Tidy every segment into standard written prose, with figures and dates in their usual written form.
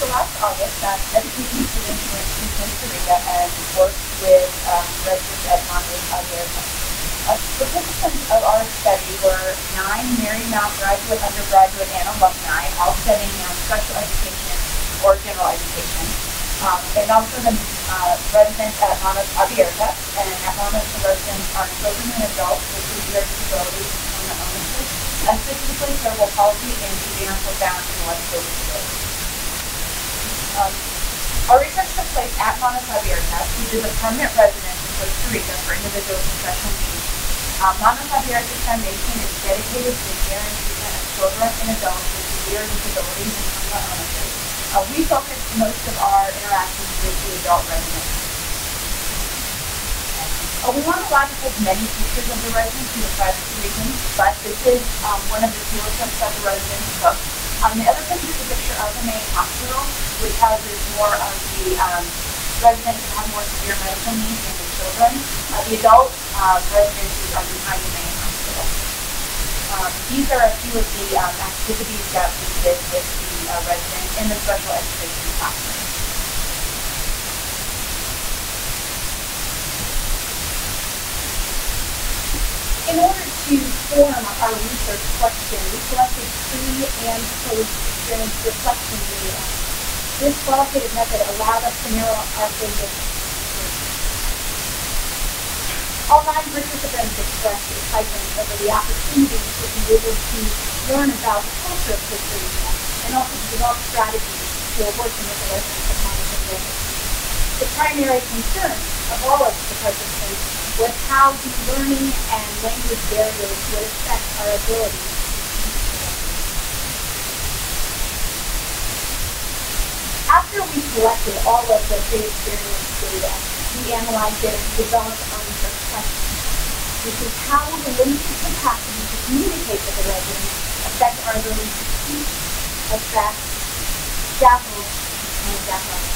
last August, education students went to Costa Rica and worked with residents at participants of our study were 9 Marymount graduate, undergraduate, and alumni, all studying special education or general education. And also the residents at Manos Abiertas, and at Manos the residents are children and adults with severe disabilities and permanent illnesses, specifically cerebral palsy and congenital Down intellectual disabilities. Our research took place at Manos Abiertas, which is a permanent residence in Costa Rica for individuals with special needs. Manos Abiertas Foundation is dedicated to the care and treatment of children and adults with severe disabilities and permanent illnesses. We focus most of our interactions with the adult residents. We weren't allowed to take many pictures of the residents due to privacy reasons, but this is one of the few clips that the residents took. The other picture is a picture of the main hospital, which houses more of the residents that have more severe medical needs than the children. The adult residents are behind the main hospital. These are a few of the activities that we did with the residents in the special education classroom. In order to form our research question, we collected pre- and post-experience reflection data. This qualitative method allowed us to narrow our focus. All 9 participants expressed excitement over the opportunity to be able to learn about the culture of Costa Rica and also to develop strategies for working with the residents of Montana. The primary concern of all of the participants was how the learning and language barriers would affect our ability to teach them. After we collected all of the pre-experience data, we analyzed it and developed our research question, which is how the limited capacity to communicate with the residents affect our ability to teach, attract, scaffold, and adapt.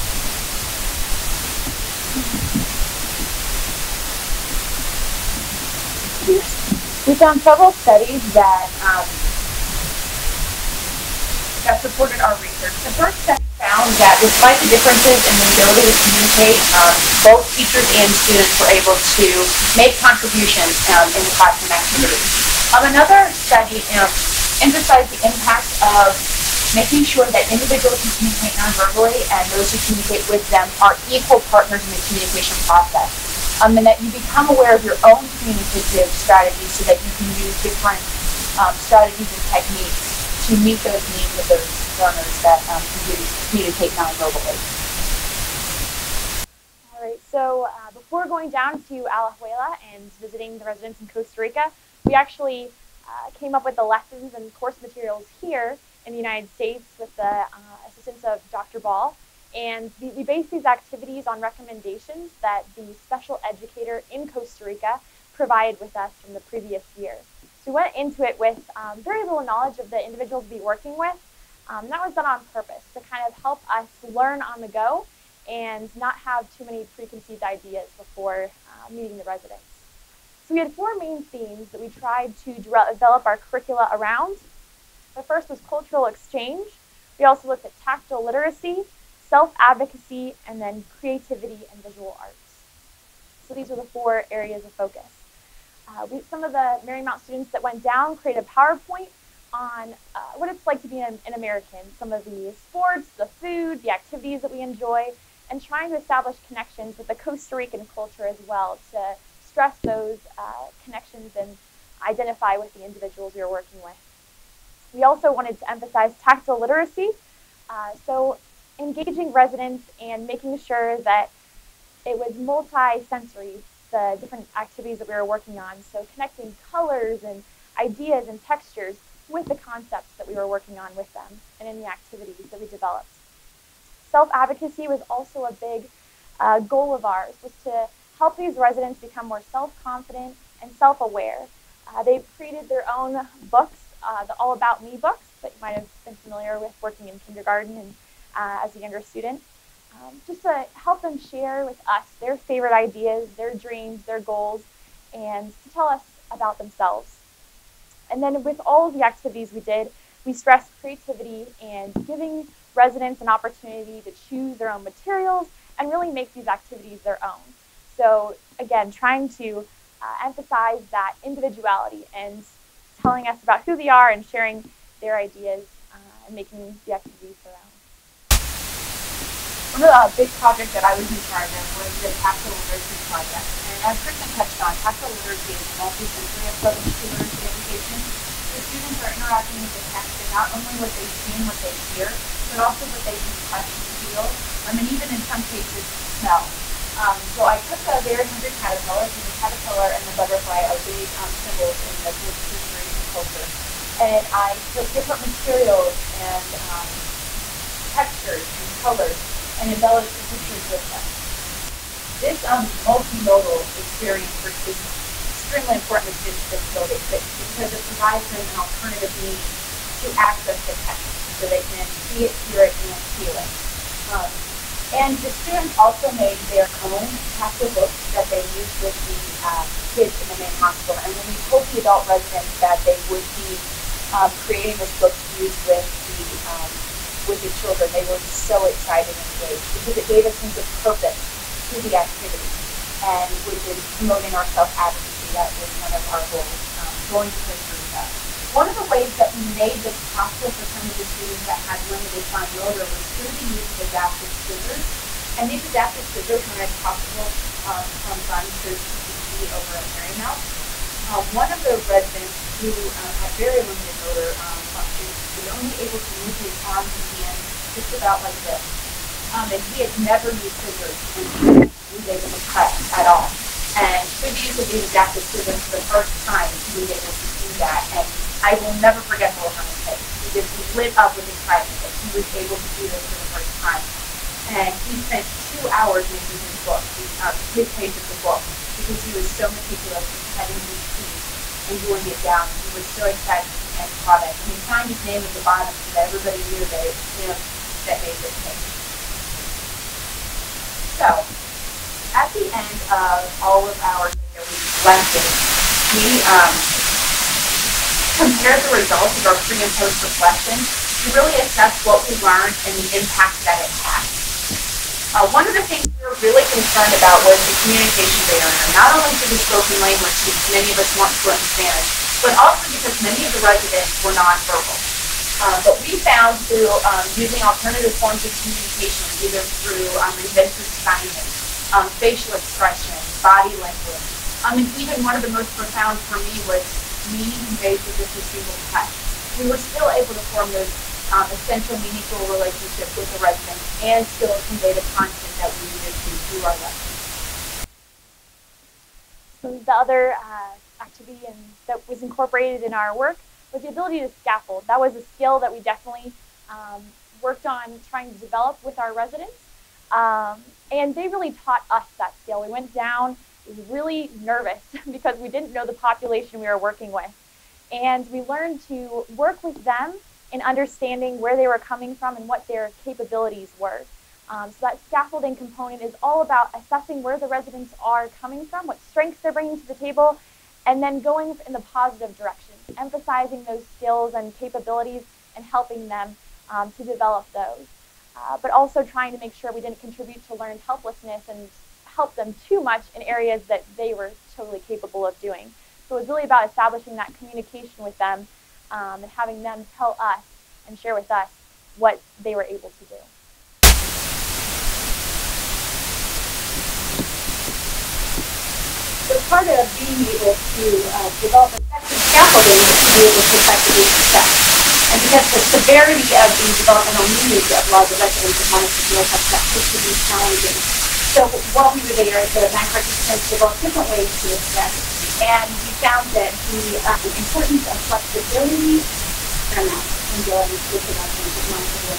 We found several studies that supported our research. The first study found that despite the differences in the ability to communicate, both teachers and students were able to make contributions in the classroom activities. Another study emphasized the impact of making sure that individuals who communicate non-verbally and those who communicate with them are equal partners in the communication process. And that you become aware of your own communicative strategies so that you can use different strategies and techniques to meet those needs of those learners that communicate non-verbally. All right, so before going down to Alajuela and visiting the residents in Costa Rica, we actually came up with the lessons and course materials here in the United States with the assistance of Dr. Ball. And we based these activities on recommendations that the special educator in Costa Rica provided with us from the previous year. So we went into it with very little knowledge of the individuals we'll be working with. That was done on purpose to kind of help us learn on the go and not have too many preconceived ideas before meeting the residents. So we had 4 main themes that we tried to develop our curricula around. The first was cultural exchange. We also looked at tactile literacy, self-advocacy, and then creativity and visual arts. So these were the 4 areas of focus. Some of the Marymount students that went down created a PowerPoint on what it's like to be an American, some of the sports, the food, the activities that we enjoy, and trying to establish connections with the Costa Rican culture as well to stress those connections and identify with the individuals we were working with. We also wanted to emphasize tactile literacy, so engaging residents and making sure that it was multi-sensory, the different activities that we were working on. So connecting colors and ideas and textures with the concepts that we were working on with them and in the activities that we developed. Self-advocacy was also a big goal of ours, was to help these residents become more self-confident and self-aware. They've created their own books, the All About Me books that you might have been familiar with working in kindergarten and as a younger student, just to help them share with us their favorite ideas, their dreams, their goals, and to tell us about themselves. And then with all of the activities we did, we stressed creativity and giving residents an opportunity to choose their own materials and really make these activities their own. So again, trying to emphasize that individuality and telling us about who they are and sharing their ideas and making the activities their own. One of the big projects that I was in charge of was the tactile literacy project. And as Kristin touched on, tactile literacy is a multi-sensory approach to literacy education. The students are interacting with the text and not only what they see and what they hear, but also what they can touch and feel, and even in some cases smell. So I took the very hungry caterpillar, and the caterpillar and the butterfly are big symbols in the Eurasian culture. And I took different materials and textures and colors and embellished the pictures with them. This multimodal experience is extremely important to students with disabilities because it provides them an alternative means to access the text so they can see it, hear it, and feel it. And the students also made their own tactile books that they used with the kids in the main hospital. And when we told the adult residents that they would be creating this book to use with the children, they were so excited and engaged because it gave a sense of purpose to the activity, and which is promoting our self-advocacy. That was one of our goals going to Costa Rica. One of the ways that we made this possible for some of the students that had limited fine motor was through the use of adaptive scissors. And these adaptive scissors were made possible from funds through CCC over at Marymount. One of the residents who had very limited motor function was only able to move his arms and hands just about like this. And he had never used scissors and he was able to cut at all. And through the use of these adaptive scissors for the first time, he was able to do that. And I will never forget the look on his face. He just lit up with excitement that he was able to do this for the first time. And he spent 2 hours making his book, his page of the book, because he was so meticulous in cutting each piece and doing it down. He was so excited to the end product. And he signed his name at the bottom so that everybody knew that it was him that made this page. So, at the end of all of our lessons, we compared the results of our pre and post reflection to really assess what we learned and the impact that it had. One of the things we were really concerned about was the communication barrier, not only for the spoken language, since many of us weren't fluent in Spanish, but also because many of the residents were nonverbal. But we found through using alternative forms of communication, either through inventive signage, facial expression, body language, and even one of the most profound for me was meaning conveyed with just a single touch. We were still able to form those essential, meaningful relationships with the residents and still convey the content that we needed to through our lessons. So the other activity that was incorporated in our work was the ability to scaffold. That was a skill that we definitely worked on trying to develop with our residents. And they really taught us that skill. We went down, we were really nervous because we didn't know the population we were working with. And we learned to work with them in understanding where they were coming from and what their capabilities were. So that scaffolding component is all about assessing where the residents are coming from, what strengths they're bringing to the table, and then going in the positive direction, emphasizing those skills and capabilities and helping them to develop those. But also trying to make sure we didn't contribute to learned helplessness and help them too much in areas that they were totally capable of doing. So it was really about establishing that communication with them and having them tell us and share with us what they were able to do. So part of being able to develop effective scaffolding is to be able to effectively assess. And because the severity of the developmental needs of a lot of the residents of Montecito proved to be challenging. So while we were there, the 9 participants developed different ways to assess. And we found that the importance of flexibility is paramount in dealing with the residents of Montecito.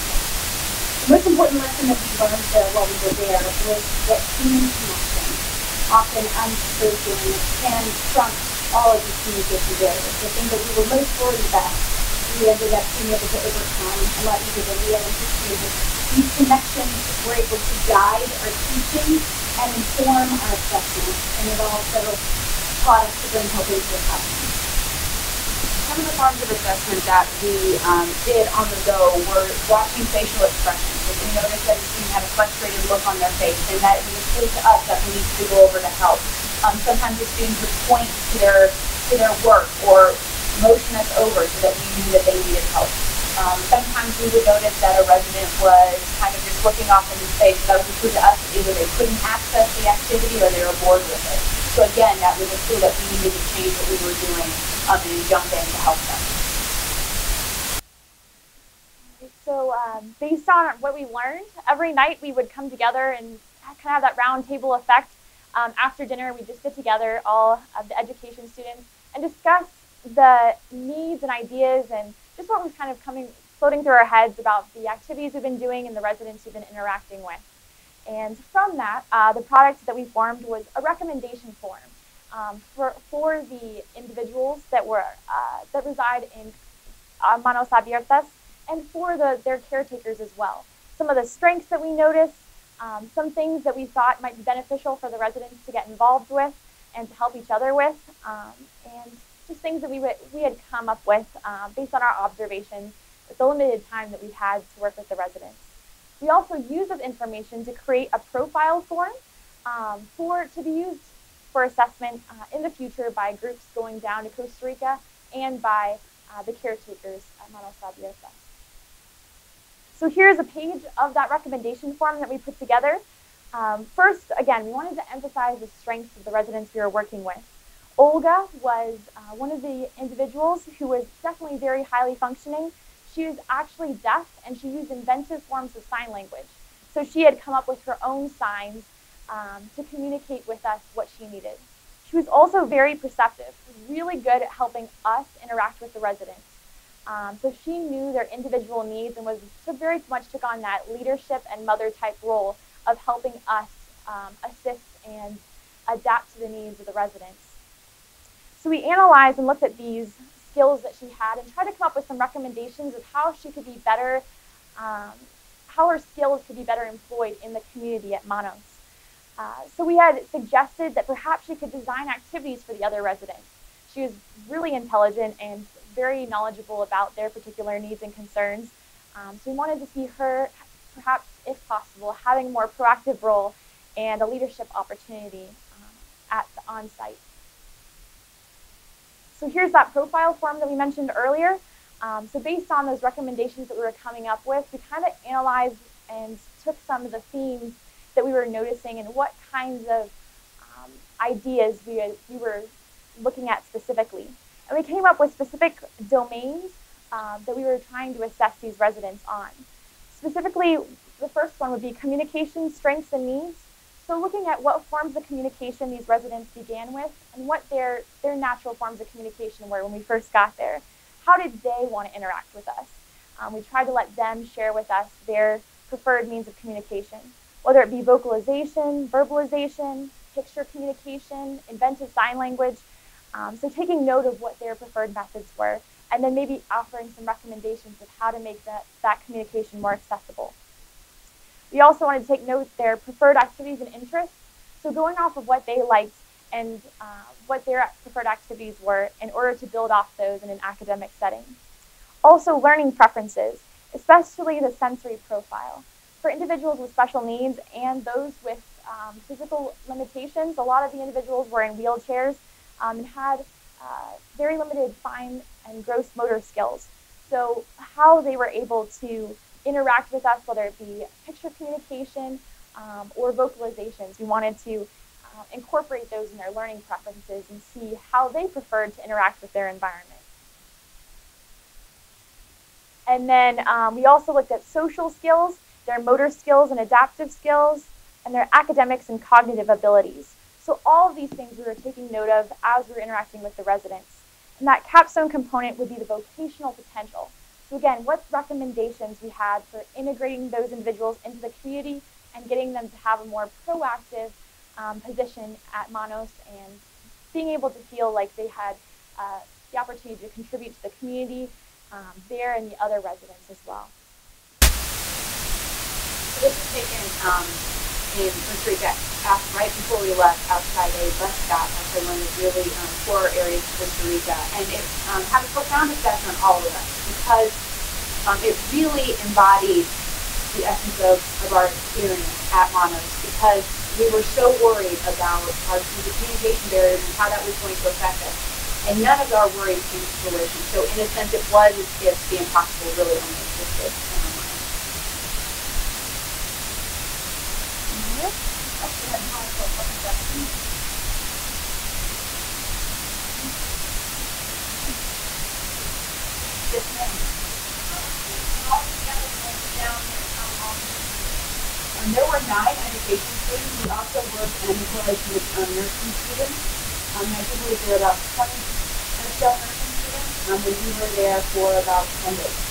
The most important lesson that we learned while we were there was that human connection, often unspoken, can trump all of these communication barriers. The thing that we were most worried about, we ended up being able to overcome a lot easier than we had anticipated. These connections were able to guide our teaching and inform our assessment, and it also taught us to bring hope into the classroom. some of the forms of assessment that we did on the go were watching facial expressions. If we noticed that a student had a frustrated look on their face, and that it was clear to us that we needed to go over to help. Sometimes the students would point to their work or motion us over so that we knew that they needed help. Sometimes we would notice that a resident was kind of just looking off into space. That was a clue to us that either they couldn't access the activity or they were bored with it. So again, that was a clue that we needed to change what we were doing and jump in to help them. So based on what we learned, every night we would come together and kind of have that round table effect. After dinner, we'd just get together, all of the education students, and discuss the needs and ideas and just what was kind of floating through our heads about the activities we've been doing and the residents we've been interacting with. And from that, the product that we formed was a recommendation form for the individuals that reside in Manos Abiertas and for their caretakers as well. Some of the strengths that we noticed, some things that we thought might be beneficial for the residents to get involved with and to help each other with, and just things that we had come up with based on our observations with the limited time that we've had to work with the residents. We also use this information to create a profile form to be used for assessment in the future by groups going down to Costa Rica and by the caretakers at Manos Abiertas. So here's a page of that recommendation form that we put together. First, again, we wanted to emphasize the strengths of the residents we were working with. Olga was one of the individuals who was definitely very highly functioning. She was actually deaf, and she used inventive forms of sign language. So she had come up with her own signs to communicate with us what she needed. She was also very perceptive, really good at helping us interact with the residents. So she knew their individual needs and very much took on that leadership and mother type role of helping us assist and adapt to the needs of the residents. So we analyzed and looked at these skills that she had and tried to come up with some recommendations of how she could be better, how her skills could be better employed in the community at Manos. So we had suggested that perhaps she could design activities for the other residents. She was really intelligent and very knowledgeable about their particular needs and concerns. So we wanted to see her, perhaps, if possible, having a more proactive role and a leadership opportunity at the on-site. So here's that profile form that we mentioned earlier. So based on those recommendations that we were coming up with, we kind of analyzed and took some of the themes that we were noticing and what kinds of ideas we were looking at specifically. And we came up with specific domains that we were trying to assess these residents on. Specifically, the first one would be communication strengths and needs. So looking at what forms of communication these residents began with and what their natural forms of communication were when we first got there. How did they want to interact with us? We tried to let them share with us their preferred means of communication, whether it be vocalization, verbalization, picture communication, inventive sign language. So taking note of what their preferred methods were, and then maybe offering some recommendations of how to make that communication more accessible. We also wanted to take note of their preferred activities and interests, so going off of what they liked and what their preferred activities were in order to build off those in an academic setting. Also, learning preferences, especially the sensory profile. For individuals with special needs and those with physical limitations, a lot of the individuals were in wheelchairs and had very limited fine and gross motor skills. So how they were able to interact with us, whether it be picture communication or vocalizations, we wanted to incorporate those in their learning preferences and see how they preferred to interact with their environment. And then we also looked at social skills, their motor skills and adaptive skills, and their academics and cognitive abilities. So all of these things we were taking note of as we were interacting with the residents. And that capstone component would be the vocational potential. So again, what recommendations we had for integrating those individuals into the community and getting them to have a more proactive position at Manos and being able to feel like they had the opportunity to contribute to the community there and the other residents as well. This is taken in Costa Rica. asked right before we left outside a bus stop outside one of the really poorer areas of Costa Rica, and it had a profound effect on all of us because it really embodied the essence of our experience at Monos, because we were so worried about the communication barriers and how that was going to affect us. And none of our worries came to fruition. So in a sense, it was as if the impossible really only existed in our minds. Yes, ma'am. There were 9 education students. We also worked and encouraged with nursing students. I do believe there were about 7 or so nursing students, and we were there for about 10 days.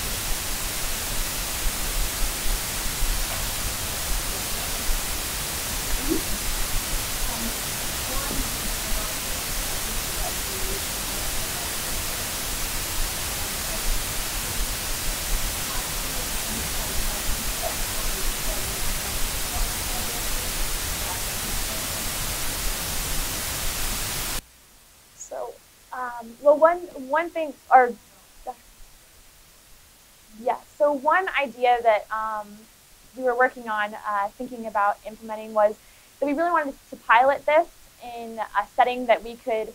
Well, one thing, or yeah, so one idea that we were working on, thinking about implementing, was that we really wanted to pilot this in a setting that we could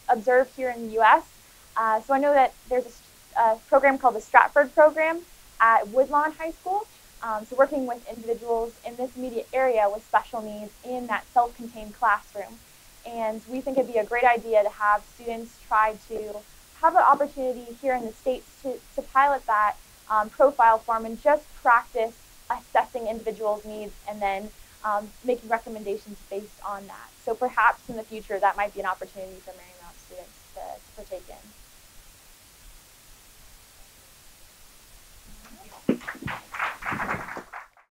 observe here in the U.S. So I know that there's a program called the Stratford program at Woodlawn High School. So working with individuals in this immediate area with special needs in that self-contained classroom. And we think it'd be a great idea to have students try to have the opportunity here in the States to pilot that profile form and just practice assessing individuals' needs and then making recommendations based on that. So perhaps in the future that might be an opportunity for Marymount students to partake in.